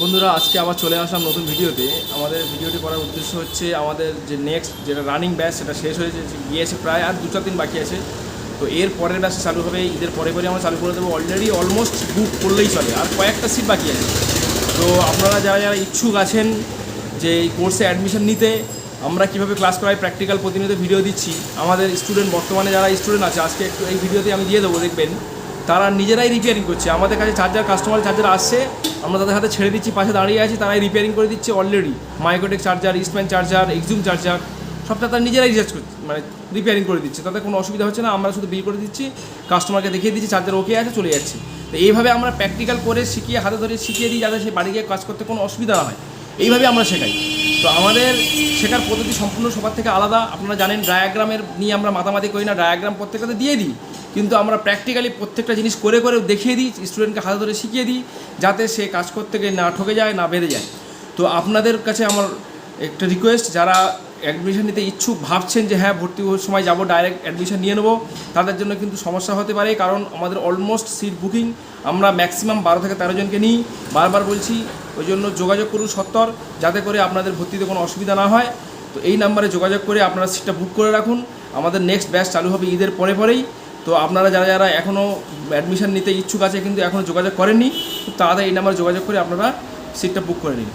বন্ধুরা, আজকে আবার চলে আসলাম নতুন ভিডিওতে। আমাদের ভিডিওটি করার উদ্দেশ্য হচ্ছে আমাদের যে নেক্সট যেটা রানিং ব্যাচ সেটা শেষ হয়ে গিয়েছে, প্রায় আর 2-4 দিন বাকি আছে। তো এর পরের ব্যাচ চালু হবে ঈদের পরে আমরা চালু করে দেবো। অলরেডি অলমোস্ট বুক করলেই চলে, আর কয়েকটা সিট বাকি আছে। তো আপনারা যারা যারা ইচ্ছুক আছেন যে এই কোর্সে অ্যাডমিশন নিতে, আমরা কীভাবে ক্লাস করাই প্র্যাকটিক্যাল প্রতিনিয়ত ভিডিও দিচ্ছি। আমাদের স্টুডেন্ট, বর্তমানে যারা স্টুডেন্ট আছে, আজকে একটু এই ভিডিওতে আমি দিয়ে দেবো, দেখবেন তারা নিজেরাই রিপেয়ারিং করছে। আমাদের কাছে কাস্টমার চার্জার আসছে, আমরা তাদের হাতে ছেড়ে দিচ্ছি, পাশে দাঁড়িয়ে আছি, তারাই রিপেয়ারিং করে দিচ্ছে already. Microtek charger, Eastman charger, এক্সজুম চার্জার সবটা তারা নিজেরাই রিচার্জ করছে, মানে রিপেয়ারিং করে দিচ্ছে। তাদের কোনো অসুবিধা হচ্ছে না, আমরা শুধু বিল করে দিচ্ছি, কাস্টমারকে দেখিয়ে দিচ্ছি চার্জার ওকে আছে, চলে যাচ্ছে। তো এইভাবে আমরা প্র্যাকটিক্যাল করে শিখিয়ে, হাতে ধরে শিখিয়ে দিই, যাতে সে বাড়ি গিয়ে কাজ করতে কোনো অসুবিধা না হয়। এইভাবে আমরা শেখাই। তো আমাদের শেখার পদ্ধতি সম্পূর্ণ সবার থেকে আলাদা। আপনারা জানেন, ডায়াগ্রামের নিয়ে আমরা মাতামাতি করি না, ডায়াগ্রাম প্রত্যেকটাতে দিয়ে দিই, কিন্তু আমরা প্র্যাকটিক্যালি প্রত্যেকটা জিনিস করে করে দেখিয়ে দিই, স্টুডেন্টকে হাতে ধরে শিখিয়ে দিই, যাতে সে কাজ করতে গিয়ে না ঠকে যায়, না বেড়ে যায়। তো আপনাদের কাছে আমার একটা রিকোয়েস্ট, যারা অ্যাডমিশন নিতে ইচ্ছুক, ভাবছেন যে হ্যাঁ ভর্তি হওয়ার সময় যাব, ডাইরেক্ট অ্যাডমিশন নিয়ে নেবো, তাদের জন্য কিন্তু সমস্যা হতে পারে। কারণ আমাদের অলমোস্ট সিট বুকিং, আমরা ম্যাক্সিমাম 12 থেকে 13 জনকে নিই, বারবার বলছি। ওই জন্য যোগাযোগ করুন সত্বর, যাতে করে আপনাদের ভর্তিতে কোনো অসুবিধা না হয়। তো এই নাম্বারে যোগাযোগ করে আপনারা সিটটা বুক করে রাখুন। আমাদের নেক্সট ব্যাচ চালু হবে ঈদের পরেই। তো আপনারা যারা যারা এখনও অ্যাডমিশন নিতে ইচ্ছুক আছে কিন্তু এখনও যোগাযোগ করেননি, খুব তাড়াতাড়ি এই নাম্বারে যোগাযোগ করে আপনারা সিটটা বুক করে নিন।